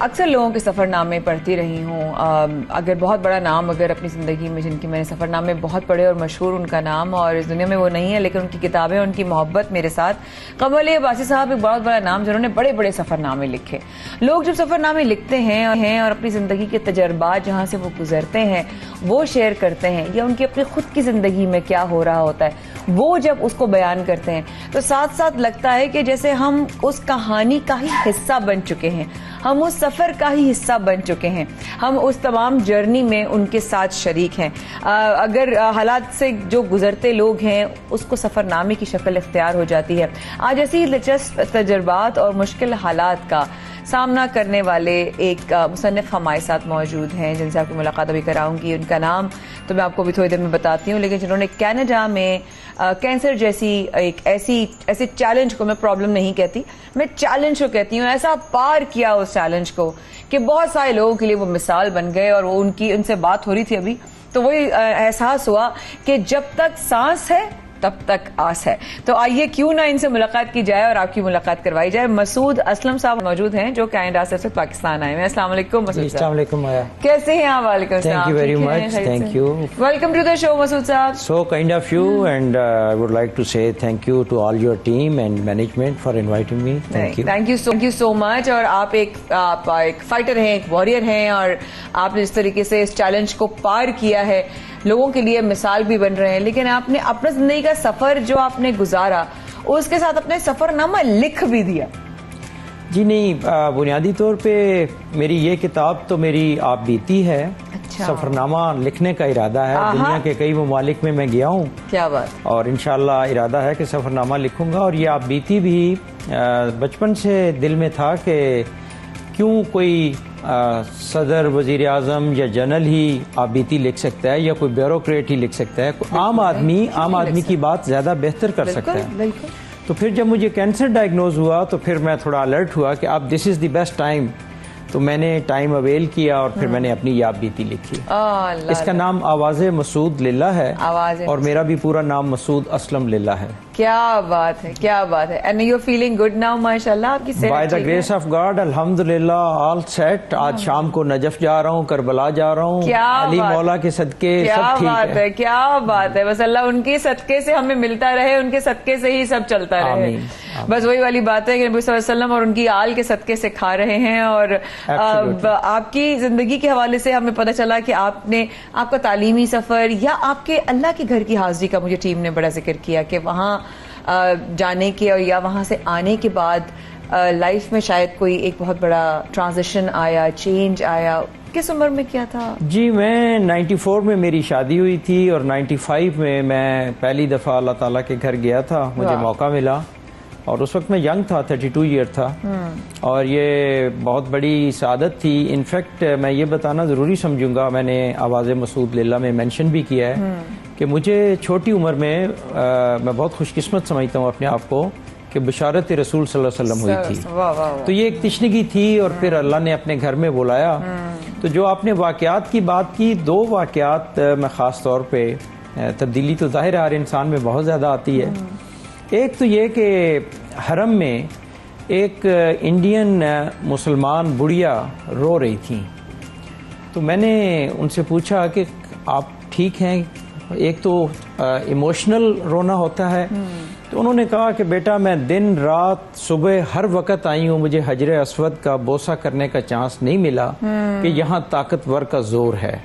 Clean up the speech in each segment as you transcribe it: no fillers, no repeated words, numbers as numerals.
अक्सर लोगों के सफ़रनामे पढ़ती रही हूँ। अगर बहुत बड़ा नाम अगर अपनी ज़िंदगी में जिनकी मैंने सफ़रनामे बहुत पढ़े और मशहूर उनका नाम और इस दुनिया में वो नहीं है, लेकिन उनकी किताबें, उनकी मोहब्बत मेरे साथ, कमल अब्बासी साहब एक बहुत बड़ा नाम जिन्होंने बड़े बड़े सफ़रनामे लिखे। लोग जब सफ़रनामे लिखते हैं और अपनी ज़िंदगी के तजर्बात जहाँ से वो गुजरते हैं वो शेयर करते हैं, या उनकी अपनी खुद की ज़िंदगी में क्या हो रहा होता है वो जब उसको बयान करते हैं, तो साथ साथ लगता है कि जैसे हम उस कहानी का ही हिस्सा बन चुके हैं, हम उस सफ़र का ही हिस्सा बन चुके हैं, हम उस तमाम जर्नी में उनके साथ शरीक हैं। अगर हालात से जो गुजरते लोग हैं उसको सफ़रनामे की शक्ल इख्तियार हो जाती है। आज ऐसी दिलचस्प तजर्बात और मुश्किल हालात का सामना करने वाले एक मुसन्निफ हमारे साथ मौजूद हैं जिनसे आपकी मुलाकात अभी कराऊंगी। उनका नाम तो मैं आपको भी थोड़ी देर में बताती हूँ, लेकिन जिन्होंने कनाडा में कैंसर जैसी एक ऐसे चैलेंज को, मैं प्रॉब्लम नहीं कहती, मैं चैलेंज को कहती हूँ, ऐसा पार किया उस चैलेंज को कि बहुत सारे लोगों के लिए वो मिसाल बन गए। और वो उनसे बात हो रही थी अभी, तो वही एहसास हुआ कि जब तक सांस है तब तक आस है। तो आइए क्यों ना इनसे मुलाकात की जाए और आपकी मुलाकात करवाई जाए। मसूद असलम साहब मौजूद हैं जो कनाडा से पाकिस्तान आए हैं। अस्सलाम वालेकुम मसूद साहब। कैसे हैं आप? वालेकुम सलाम। Thank you very much. Thank you. Welcome to the show Masood साहब। So kind of you and I would like to say thank you to all your team and management for inviting me. Thank you so much. और आप एक fighter हैं, एक warrior हैं, और आपने जिस तरीके से इस चैलेंज को पार किया है लोगों के लिए मिसाल भी बन रहे हैं। लेकिन आपने अपना जिंदगी का सफर जो आपने गुजारा उसके साथ अपने सफरनामा लिख भी दिया। जी नहीं, बुनियादी तौर पे मेरी ये किताब तो मेरी आप बीती है। अच्छा। सफरनामा लिखने का इरादा है। दुनिया के कई ममालिक में मैं गया हूँ। क्या बात। और इंशाल्लाह इरादा है कि सफरनामा लिखूंगा। और ये आप बीती भी बचपन से दिल में था कि क्यों कोई सदर, वजीर आजम या जनरल ही आप बीती लिख सकता है, या कोई ब्यूरोक्रेट ही लिख सकता है। आम आदमी की बात ज्यादा बेहतर कर सकता है। तो फिर जब मुझे कैंसर डायग्नोज हुआ तो फिर मैं थोड़ा अलर्ट हुआ कि अब this is the best time. तो मैंने टाइम अवेल किया और फिर मैंने अपनी याद बीती लिखी। इसका नाम आवाज़े मसूद लिल्ला है और मेरा भी पूरा नाम मसूद असलम लिल्ला है। क्या बात है, क्या बात है। And you are feeling good now माशाल्लाह? आपकी सेहत by the grace of God अल्हम्दुलिल्लाह ऑल सेट। आज शाम को नजफ जा रहा हूँ, करबला जा रहा हूँ, अली मौला के सदके सब ठीक है। क्या बात है। बस अल्लाह उनके सदके से हमें मिलता रहे, उनके सदके से ही सब चलता रहे। बस वही वाली बात है कि नबी सल्लल्लाहु अलैहि वसल्लम और उनकी आल के सदके से खा रहे हैं। और आपकी जिंदगी के हवाले से हमें पता चला कि आपका तालीमी सफर या आपके अल्लाह के घर की हाजिरी का मुझे टीम ने बड़ा जिक्र किया कि वहाँ जाने के और या वहाँ से आने के बाद लाइफ में शायद कोई एक बहुत बड़ा ट्रांजिशन आया, चेंज आया। किस उम्र में किया था? जी मैं 94 में मेरी शादी हुई थी और 95 में मैं पहली दफा अल्लाह ताला के घर गया था। मुझे मौका मिला और उस वक्त मैं यंग था, 32 ईयर था। और ये बहुत बड़ी सादत थी। इनफैक्ट मैं ये बताना ज़रूरी समझूंगा, मैंने आवाज़े मसूद लिल्ला में मेंशन भी किया है कि मुझे छोटी उम्र में मैं बहुत खुशकिस्मत समझता हूँ अपने आप को कि बशारत रसूल सल्लल्लाहु अलैहि वसल्लम हुई थी। तो ये एक तशनगी थी और फिर अल्लाह ने अपने घर में बुलाया। तो जो आपने वाक़यात की बात की, दो वाक़यात मैं ख़ास तौर पर, तब्दीली तो ज़ाहिर है हर इंसान में बहुत ज़्यादा आती है। एक तो ये कि हरम में एक इंडियन मुसलमान बुढ़िया रो रही थी। तो मैंने उनसे पूछा कि आप ठीक हैं? एक तो इमोशनल रोना होता है। तो उन्होंने कहा कि बेटा मैं दिन रात सुबह हर वक्त आई हूँ, मुझे हजर अस्वद का बोसा करने का चांस नहीं मिला कि यहाँ ताकतवर का जोर है।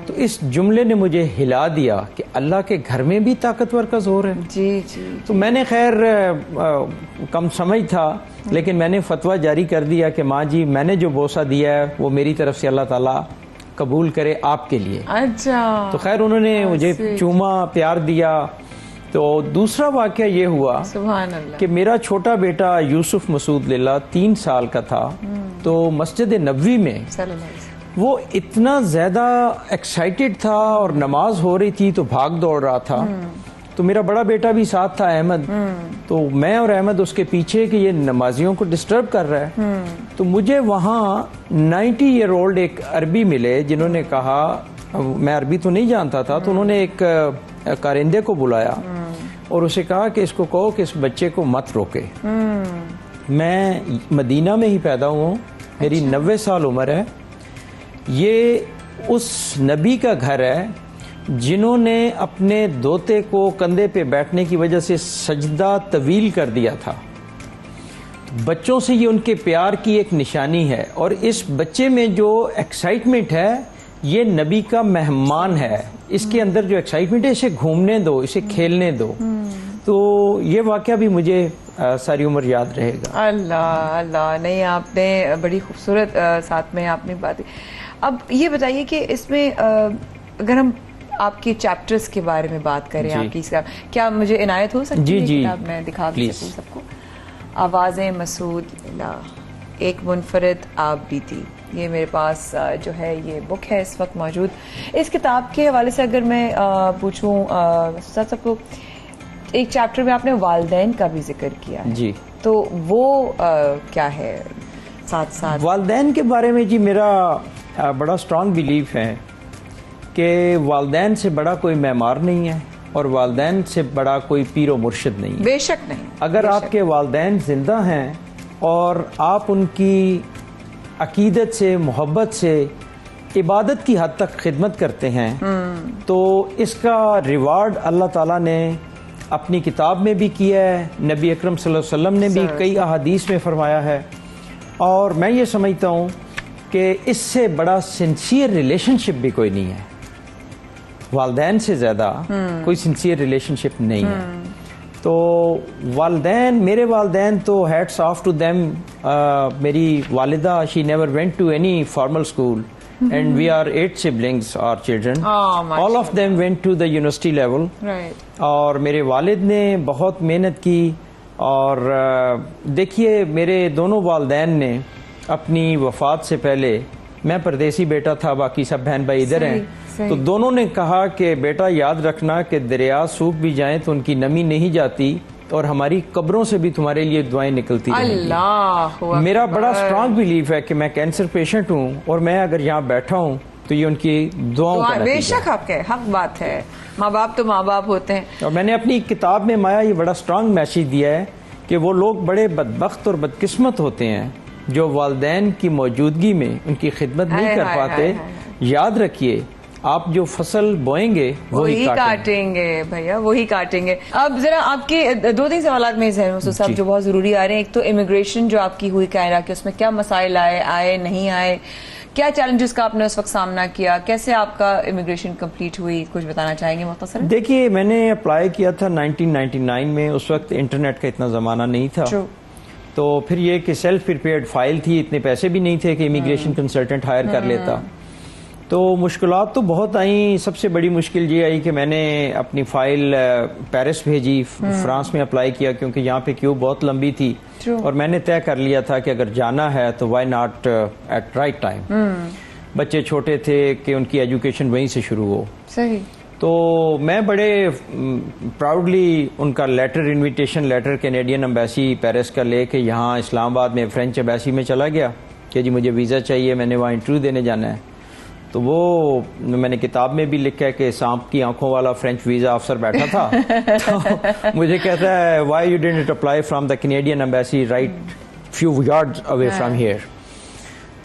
तो इस जुमले ने मुझे हिला दिया कि अल्लाह के घर में भी ताकतवर का जोर है। जी जी। तो मैंने खैर कम समझ था, लेकिन मैंने फतवा जारी कर दिया कि माँ जी मैंने जो बोसा दिया है वो मेरी तरफ से अल्लाह ताला कबूल करे आपके लिए। अच्छा। तो खैर उन्होंने मुझे चूमा, प्यार दिया। तो दूसरा वाकया ये हुआ कि मेरा छोटा बेटा यूसुफ मसूद लिल्ला 3 साल का था। तो मस्जिद नबवी में वो इतना ज्यादा एक्साइटेड था और नमाज हो रही थी तो भाग दौड़ रहा था। तो मेरा बड़ा बेटा भी साथ था, अहमद। तो मैं और अहमद उसके पीछे कि ये नमाजियों को डिस्टर्ब कर रहा है। तो मुझे वहाँ 90 ईयर ओल्ड एक अरबी मिले जिन्होंने कहा, मैं अरबी तो नहीं जानता था, तो उन्होंने एक कारिंदे को बुलाया और उसे कहा कि इसको कहो कि इस बच्चे को मत रोके। मैं मदीना में ही पैदा हुआ हूँ मेरी 90 साल उम्र है। ये उस नबी का घर है जिन्होंने अपने दोते को कंधे पे बैठने की वजह से सजदा तवील कर दिया था। बच्चों से ये उनके प्यार की एक निशानी है, और इस बच्चे में जो एक्साइटमेंट है ये नबी का मेहमान है। इसके अंदर जो एक्साइटमेंट है, इसे घूमने दो, इसे खेलने दो। तो ये वाकया भी मुझे सारी उम्र याद रहेगा। अल्लाह अल्लाह, नहीं आपने बड़ी खूबसूरत साथ में आपने बात। अब ये बताइए कि इसमें अगर हम आपके चैप्टर्स के बारे में बात करें, आपकी इसका क्या मुझे इनायत हो सकती है? जी किताब मैं दिखा भी सकूं सबको। आवाज़ें मसूद ला, एक मुनफरिद आप भी थी, ये मेरे पास जो है ये बुक है इस वक्त मौजूद। इस किताब के हवाले से अगर मैं पूछूं सबको, एक चैप्टर में आपने वालदैन का भी जिक्र किया है जी, तो वो क्या है साथ साथ? वालदैन के बारे में जी मेरा बड़ा स्ट्रांग बिलीफ है कि वालदैन से बड़ा कोई मेमार नहीं है और वालदैन से बड़ा कोई पीरो मुर्शिद नहीं है। बेशक नहीं। अगर आपके वालदैन जिंदा हैं और आप उनकी अकीदत से, मोहब्बत से, इबादत की हद तक खिदमत करते हैं तो इसका रिवार्ड अल्लाह ताला ने अपनी किताब में भी किया है, नबी अकरम सल्लल्लाहु अलैहि वसल्लम ने भी कई अहादीस में फरमाया है। और मैं ये समझता हूँ कि इससे बड़ा सिंसियर रिलेशनशिप भी कोई नहीं है। वालदैन से ज़्यादा कोई सिंसियर रिलेशनशिप नहीं है। तो वालदैन, मेरे वालदैन तो हैट्स ऑफ टू देम। मेरी वालिदा, she never went to any formal school and we are 8 siblings, our children. All of them went to the university level. और मेरे वालिद ने बहुत मेहनत की। और देखिए, मेरे दोनों वालदैन ने अपनी वफात से पहले, मैं परदेसी बेटा था, बाकी सब बहन भाई इधर हैं, तो दोनों ने कहा कि बेटा याद रखना कि दरिया सूख भी जाएं तो उनकी नमी नहीं जाती और हमारी कब्रों से भी तुम्हारे लिए दुआएं निकलती रहेंगी। मेरा बड़ा स्ट्रांग बिलीफ है कि मैं कैंसर पेशेंट हूँ और मैं अगर यहाँ बैठा हूँ तो ये उनकी दुआओं का नतीजा है। बेशक आपके हक बात है, माँ बाप तो माँ बाप होते हैं। और मैंने अपनी किताब में माया ये बड़ा स्ट्रांग मैसेज दिया है कि वो लोग बड़े बदबख्त और बदकिस्मत होते हैं जो वालदैन की मौजूदगी में उनकी खिदमत नहीं कर पाते। याद रखिए, आप जो फसल बोएंगे वही काटेंगे भैया, वही काटेंगे। अब जरा आपके 2-3 सवाल में जहन साहब जो बहुत जरूरी आ रहे हैं। एक तो इमिग्रेशन जो आपकी हुई कायरा की, उसमें क्या मसाइल आए नहीं आए, क्या चैलेंजेस का आपने उस वक्त सामना किया, कैसे आपका इमिग्रेशन कंप्लीट हुई, कुछ बताना चाहेंगे मुख्तसर? देखिए, मैंने अप्लाई किया था 1999 में। उस वक्त इंटरनेट का इतना जमाना नहीं था। तो फिर ये कि सेल्फ प्रिपेयर्ड फाइल थी, इतने पैसे भी नहीं थे कि इमिग्रेशन कंसल्टेंट हायर कर लेता। तो मुश्किलात तो बहुत आई। सबसे बड़ी मुश्किल ये आई कि मैंने अपनी फाइल पेरिस भेजी, फ्रांस में अप्लाई किया, क्योंकि यहाँ पे क्यू बहुत लंबी थी। और मैंने तय कर लिया था कि अगर जाना है तो why not at right time. बच्चे छोटे थे कि उनकी एजुकेशन वहीं से शुरू हो। सही। तो मैं बड़े प्राउडली उनका letter, invitation letter Canadian embassy Paris का लेके यहाँ इस्लामाबाद में फ्रेंच एम्बेसी में चला गया कि जी मुझे वीज़ा चाहिए, मैंने वहाँ इंटरव्यू देने जाना है। तो वो मैंने किताब में भी लिखा है कि सांप की आंखों वाला फ्रेंच वीजा अफसर बैठा था। तो मुझे कहता है, why you didn't apply from the Canadian embassy right few yards away from here.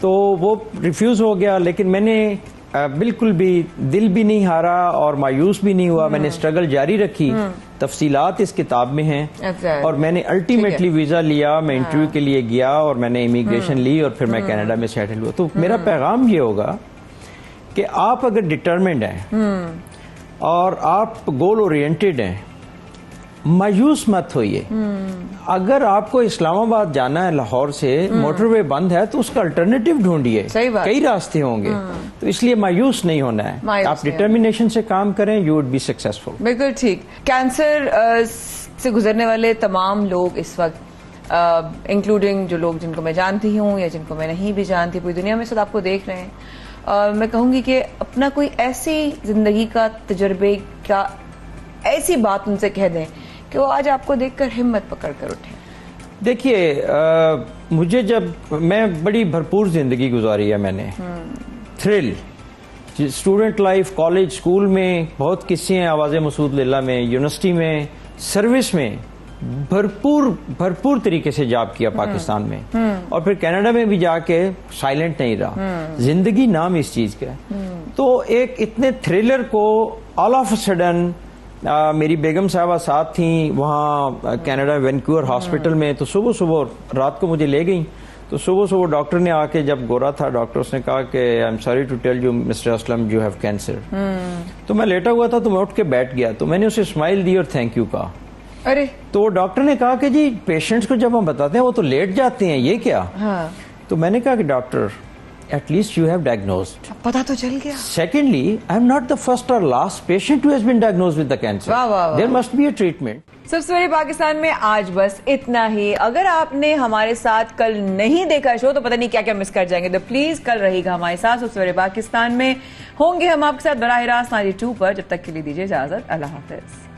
तो वो रिफ्यूज हो गया। लेकिन मैंने बिल्कुल भी दिल भी नहीं हारा और मायूस भी नहीं हुआ। मैंने स्ट्रगल जारी रखी। तफसीलात इस किताब में हैं। और मैंने अल्टीमेटली वीजा लिया, मैं इंटरव्यू के लिए गया और मैंने इमिग्रेशन ली और फिर मैं कनाडा में सेटल हुआ। तो मेरा पैगाम ये होगा कि आप अगर डिटरमिन्ड हैं और आप गोल ओरिएंटेड हैं, मायूस मत होइए। अगर आपको इस्लामाबाद जाना है लाहौर से, मोटरवे बंद है तो उसका अल्टरनेटिव ढूंढिए, कई रास्ते होंगे। तो इसलिए मायूस नहीं होना है, आप डिटर्मिनेशन से काम करें, यू वुड बी सक्सेसफुल। बिल्कुल ठीक। कैंसर से गुजरने वाले तमाम लोग इस वक्त, इंक्लूडिंग जो लोग जिनको मैं जानती हूँ या जिनको मैं नहीं भी जानती, पूरी दुनिया में सब आपको देख रहे हैं। मैं कहूंगी कि अपना कोई ऐसी जिंदगी का तजर्बे का ऐसी बात उनसे कह दें कि वो आज आपको देखकर हिम्मत पकड़ कर उठे। देखिए, मुझे जब, मैं बड़ी भरपूर जिंदगी गुजारी है मैंने। Thrill, student life, college, school में बहुत किस्से हैं। आवाज़े मसूद लैला में, यूनिवर्सिटी में, सर्विस में भरपूर तरीके से जॉब किया पाकिस्तान में, और फिर कनाडा में भी जाके साइलेंट नहीं रहा। जिंदगी नाम इस चीज का। तो एक इतने थ्रिलर को ऑल ऑफ सडन मेरी बेगम साहबा साथ थी वहाँ कनाडा वैंकूवर हॉस्पिटल में, तो सुबह सुबह रात को मुझे ले गई। तो सुबह सुबह डॉक्टर ने आके, जब गोरा था डॉक्टर, उसने कहा कि I am sorry to tell you mister Aslam you have cancer. तो मैं लेटा हुआ था, तो मैं उठ के बैठ गया, तो मैंने उसे स्माइल दी और थैंक यू कहा। अरे तो डॉक्टर ने कहा कि जी पेशेंट्स को जब हम बताते हैं वो तो लेट जाते हैं, ये क्या? हाँ। तो मैंने कहा कि doctor at least you have diagnosed, पता तो चल गया। Secondly I am not the first और last patient who has been diagnosed with the cancer, वाह, वाह, वाह। There must be a treatment. सवेरे पाकिस्तान में आज बस इतना ही। अगर आपने हमारे साथ कल नहीं देखा शो तो पता नहीं क्या क्या मिस कर जाएंगे, तो प्लीज कल रहेगा हमारे साथ। सवेरे पाकिस्तान में होंगे हम आपके साथ बराह रास्त 92 पर। जब तक के लिए दीजिए इजाजत, अल्लाह हाफिज।